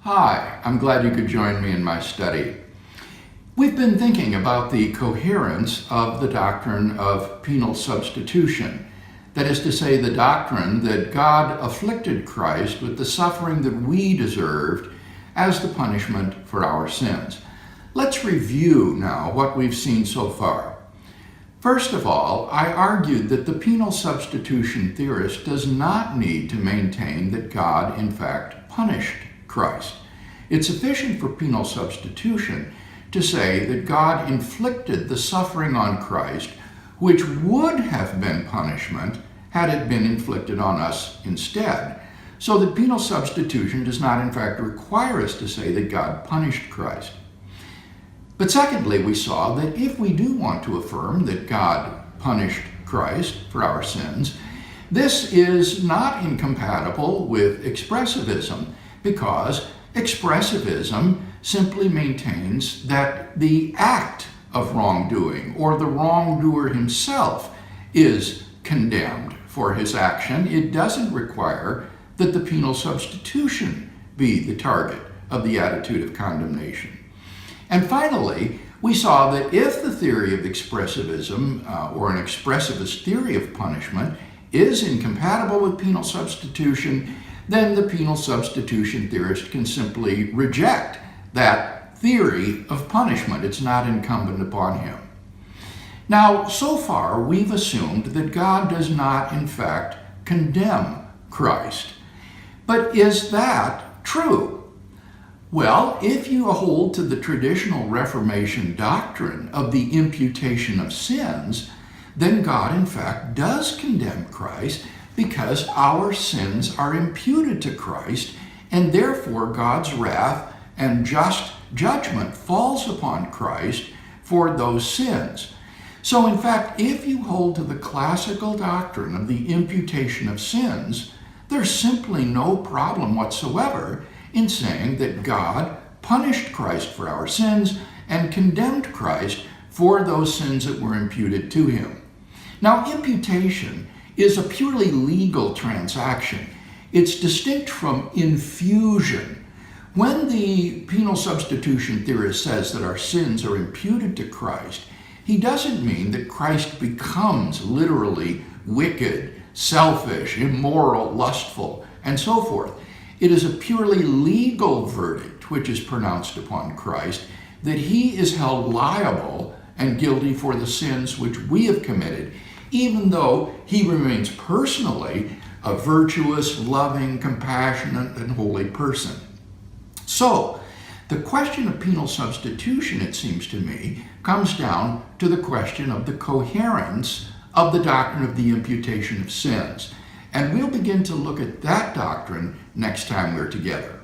Hi, I'm glad you could join me in my study. We've been thinking about the coherence of the doctrine of penal substitution. That is to say, the doctrine that God afflicted Christ with the suffering that we deserved as the punishment for our sins. Let's review now what we've seen so far. First of all, I argued that the penal substitution theorist does not need to maintain that God, in fact, punished Christ. It's sufficient for penal substitution to say that God inflicted the suffering on Christ, which would have been punishment had it been inflicted on us instead. So that penal substitution does not, in fact, require us to say that God punished Christ. But secondly, we saw that if we do want to affirm that God punished Christ for our sins, this is not incompatible with expressivism, because expressivism simply maintains that the act of wrongdoing or the wrongdoer himself is condemned for his action. It doesn't require that the penal substitution be the target of the attitude of condemnation. And finally, we saw that if the theory of expressivism or an expressivist theory of punishment is incompatible with penal substitution, then the penal substitution theorist can simply reject that theory of punishment. It's not incumbent upon him. Now, so far, we've assumed that God does not, in fact, condemn Christ. But is that true? Well, if you hold to the traditional Reformation doctrine of the imputation of sins, then God, in fact, does condemn Christ because our sins are imputed to Christ, and therefore God's wrath and just judgment falls upon Christ for those sins. So, in fact, if you hold to the classical doctrine of the imputation of sins, there's simply no problem whatsoever in saying that God punished Christ for our sins and condemned Christ for those sins that were imputed to him. Now, imputation is a purely legal transaction. It's distinct from infusion. When the penal substitution theorist says that our sins are imputed to Christ, he doesn't mean that Christ becomes literally wicked, selfish, immoral, lustful, and so forth. It is a purely legal verdict which is pronounced upon Christ, that he is held liable and guilty for the sins which we have committed, even though he remains personally a virtuous, loving, compassionate, and holy person. So, the question of penal substitution, it seems to me, comes down to the question of the coherence of the doctrine of the imputation of sins. And we'll begin to look at that doctrine next time we're together.